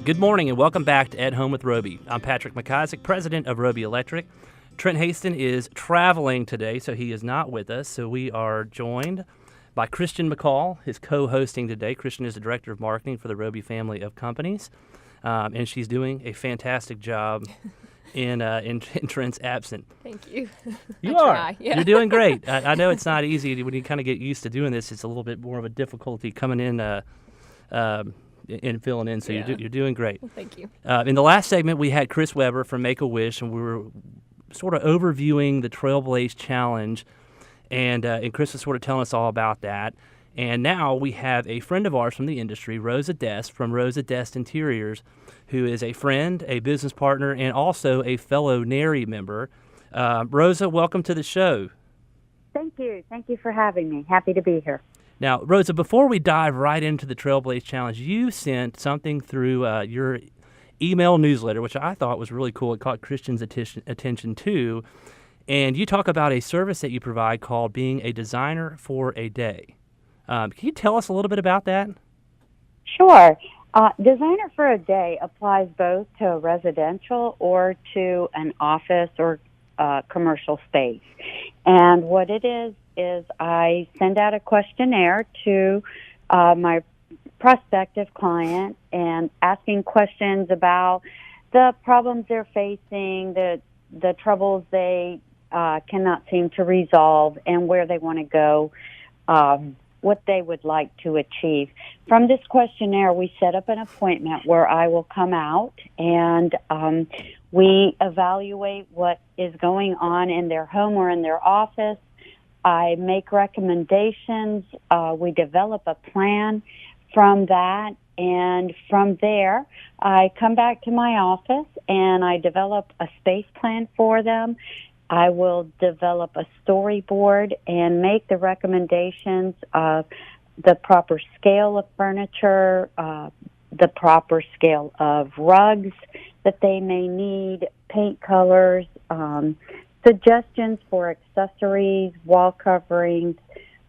Good morning and welcome back to At Home with Roby. I'm Patrick McIsaac, president of Roby Electric. Trent Haston is traveling today, so he is not with us. So we are joined by Christian McCall, his co-hosting today. Christian is the director of marketing for the Roby family of companies, and she's doing a fantastic job in Trent's absence. Thank you. You are. Try, yeah. You're doing great. I know it's not easy when you kind of get used to doing this. It's a little bit more of a difficulty coming in and filling in. So you're doing great. Well, thank you. In the last segment, we had Chris Weber from Make-A-Wish, and we were sort of overviewing the Trailblaze Challenge, and Chris was sort of telling us all about that. And now we have a friend of ours from the industry, Rosa Dest from Rosa Dest Interiors, who is a friend, a business partner, and also a fellow NARI member. Rosa, welcome to the show. Thank you. Thank you for having me. Happy to be here. Now, Rosa, before we dive right into the Trailblaze Challenge, you sent something through your email newsletter, which I thought was really cool. It caught Christian's attention too. And you talk about a service that you provide called being a designer for a day. Can you tell us a little bit about that? Sure. Designer for a day applies both to a residential or to an office or commercial space. And what it is I send out a questionnaire to my prospective client and asking questions about the problems they're facing, the troubles they cannot seem to resolve, and where they want to go, what they would like to achieve. From this questionnaire, we set up an appointment where I will come out and we evaluate what is going on in their home or in their office. I make recommendations. We develop a plan from that, and from there, I come back to my office and I develop a space plan for them. I will develop a storyboard and make the recommendations of the proper scale of furniture, the proper scale of rugs that they may need, paint colors, suggestions for accessories, wall coverings,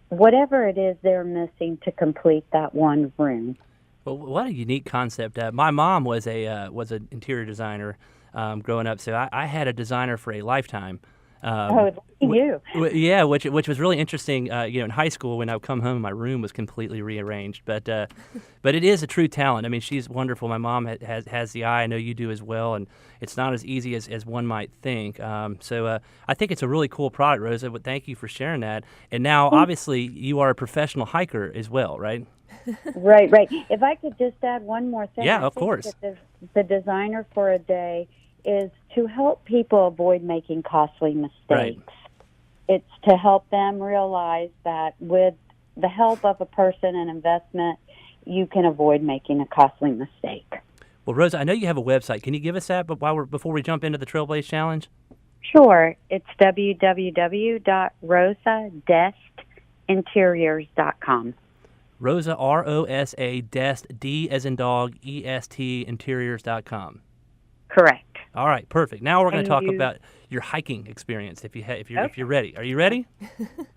whatever it is they're missing to complete that one room. Well, what a unique concept. My mom was an interior designer growing up, so I had a designer for a lifetime. You. Yeah, which was really interesting. In high school when I would come home, my room was completely rearranged. But it is a true talent. I mean, she's wonderful. My mom has the eye. I know you do as well, and it's not as easy as one might think. So I think it's a really cool product, Rosa. But thank you for sharing that. And now, obviously, you are a professional hiker as well, right? Right. If I could just add one more thing. Yeah, of course. The designer for a day is to help people avoid making costly mistakes. Right. It's to help them realize that with the help of a person and investment, you can avoid making a costly mistake. Well, Rosa, I know you have a website. Can you give us that before we jump into the Trailblaze Challenge? Sure. It's www.rosadestinteriors.com. Rosa, R-O-S-A, Dest, D as in dog, E-S-T, interiors.com. Correct. All right, perfect. Now we're going to talk about your hiking experience. If you're ready, are you ready?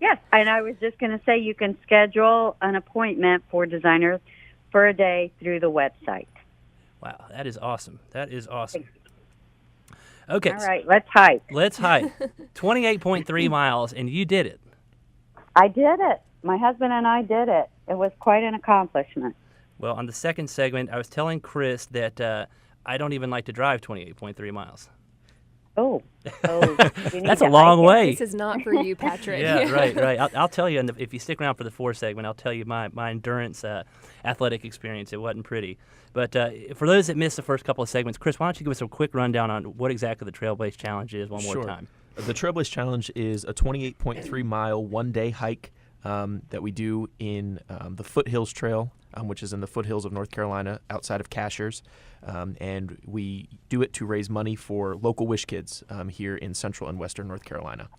Yes, and I was just going to say you can schedule an appointment for Designer for a Day through the website. Wow, that is awesome. Okay. All right, let's hike. 28.3 miles, and you did it. I did it. My husband and I did it. It was quite an accomplishment. Well, on the second segment, I was telling Chris that I don't even like to drive 28.3 miles. Oh, that's a long way. This is not for you, Patrick. Yeah, right. I'll tell you, if you stick around for the fourth segment, I'll tell you my endurance athletic experience. It wasn't pretty. But for those that missed the first couple of segments, Chris, why don't you give us a quick rundown on what exactly the Trailblaze Challenge is one more time? The Trailblaze Challenge is a 28.3-mile one-day hike that we do in the Foothills Trail, which is in the foothills of North Carolina outside of Cashiers. And we do it to raise money for local Wish Kids here in central and western North Carolina.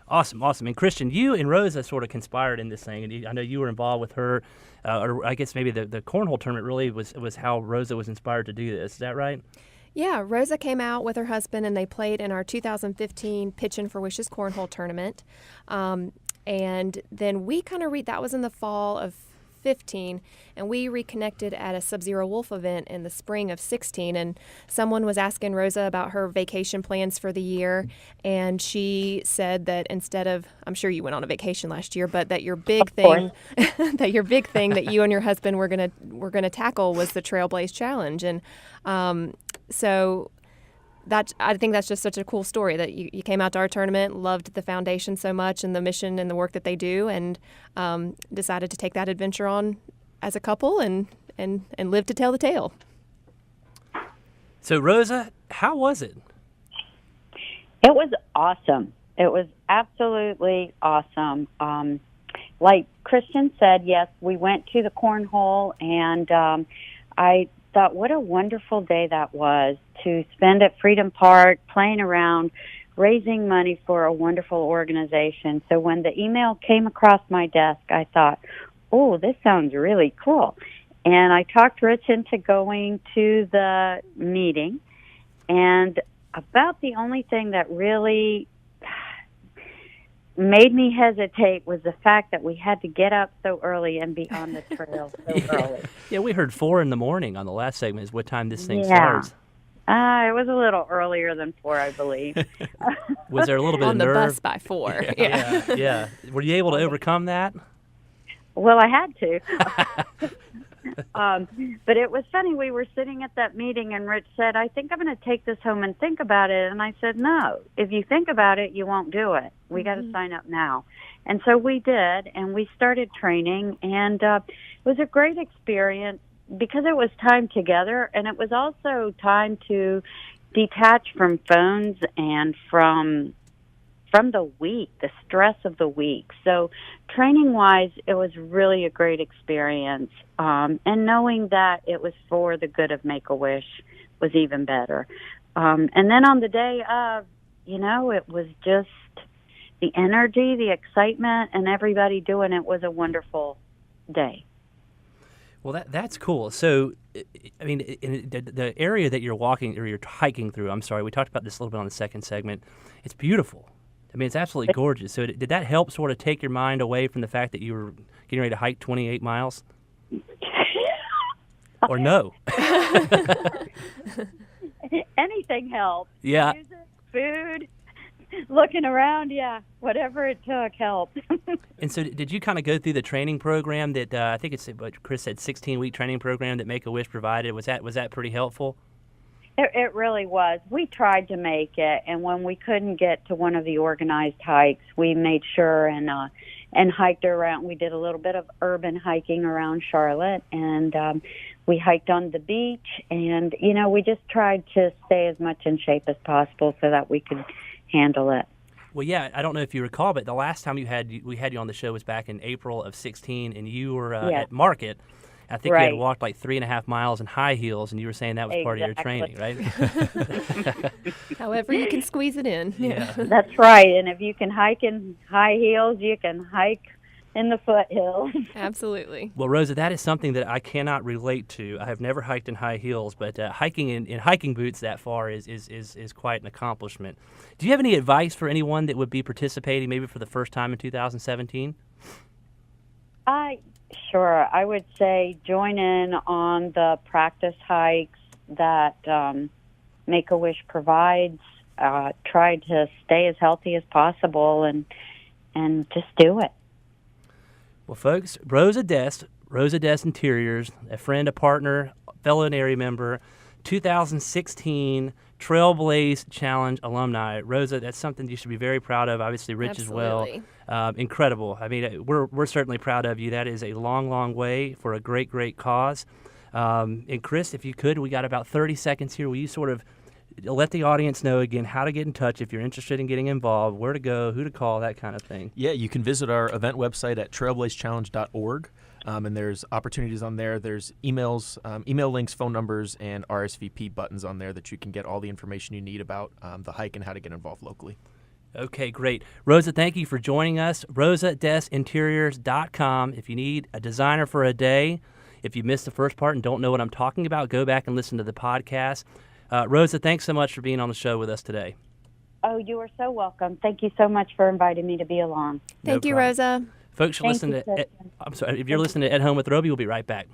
Awesome. And Christian, you and Rosa sort of conspired in this thing, and I know you were involved with her, or I guess maybe the cornhole tournament really was how Rosa was inspired to do this. Is that right? Yeah, Rosa came out with her husband, and they played in our 2015 Pitchin' for Wishes cornhole tournament. And then we kind of that was in the fall of 2015, and we reconnected at a Sub-Zero Wolf event in the spring of 16. And someone was asking Rosa about her vacation plans for the year, and she said that instead of, I'm sure you went on a vacation last year, but that your big thing, that you and your husband were gonna tackle was the Trailblaze Challenge, and so. I think that's just such a cool story that you came out to our tournament, loved the foundation so much and the mission and the work that they do, and decided to take that adventure on as a couple and live to tell the tale. So, Rosa, how was it? It was awesome. It was absolutely awesome. Like Christian said, yes, we went to the cornhole, and I thought what a wonderful day that was to spend at Freedom Park playing around, raising money for a wonderful organization. So when the email came across my desk, I thought, oh, this sounds really cool. And I talked Rich into going to the meeting, and about the only thing that really made me hesitate was the fact that we had to get up so early and be on the trail so early. Yeah, we heard 4 in the morning on the last segment is what time this thing starts. It was a little earlier than 4, I believe. Was there a little bit on of nerve? On the bus by 4. Yeah. Were you able to overcome that? Well, I had to. But it was funny. We were sitting at that meeting, and Rich said, I think I'm going to take this home and think about it. And I said, no, if you think about it, you won't do it. We got to sign up now. And so we did, and we started training, and it was a great experience because it was time together, and it was also time to detach from phones and from the week, the stress of the week. So training-wise, it was really a great experience. And knowing that it was for the good of Make-A-Wish was even better. And then on the day of, it was just the energy, the excitement, and everybody doing it was a wonderful day. Well, that's cool. So, I mean, in the area that you're walking or you're hiking through, I'm sorry, we talked about this a little bit on the second segment. It's beautiful. I mean, it's absolutely gorgeous. So did that help sort of take your mind away from the fact that you were getting ready to hike 28 miles? Or no? Anything helped. Yeah. Music, food, looking around, whatever it took helped. And so did you kind of go through the training program that I think it's what Chris said, 16-week training program that Make-A-Wish provided? Was that pretty helpful? It really was. We tried to make it, and when we couldn't get to one of the organized hikes, we made sure and hiked around. We did a little bit of urban hiking around Charlotte, and we hiked on the beach, and we just tried to stay as much in shape as possible so that we could handle it. Well, yeah, I don't know if you recall, but the last time we had you on the show was back in April of 16, and you were at Market. I think you had walked like 3.5 miles in high heels, and you were saying that was part of your training, right? However you can squeeze it in. Yeah. That's right. And if you can hike in high heels, you can hike in the foothills. Absolutely. Well, Rosa, that is something that I cannot relate to. I have never hiked in high heels, but hiking in hiking boots that far is quite an accomplishment. Do you have any advice for anyone that would be participating maybe for the first time in 2017? Sure. I would say join in on the practice hikes that Make-A-Wish provides. Try to stay as healthy as possible and just do it. Well, folks, Rosa Dest Interiors, a friend, a partner, fellow area member, 2016 Trailblaze Challenge alumni. Rosa, that's something you should be very proud of. Obviously, Rich as well. Incredible. I mean, we're certainly proud of you. That is a long, long way for a great, great cause. And Chris, if you could, we got about 30 seconds here. Will you sort of let the audience know again how to get in touch if you're interested in getting involved, where to go, who to call, that kind of thing? Yeah, you can visit our event website at trailblazechallenge.org. And there's opportunities on there. There's emails, email links, phone numbers, and RSVP buttons on there that you can get all the information you need about the hike and how to get involved locally. Okay, great. Rosa, thank you for joining us. RosaDestInteriors.com. If you need a designer for a day, if you missed the first part and don't know what I'm talking about, go back and listen to the podcast. Rosa, thanks so much for being on the show with us today. Oh, you are so welcome. Thank you so much for inviting me to be along. Thank you, Rosa. Folks, you're Thank listening you, to. Kristen. I'm sorry. If you're listening to At Home with Roby, we'll be right back.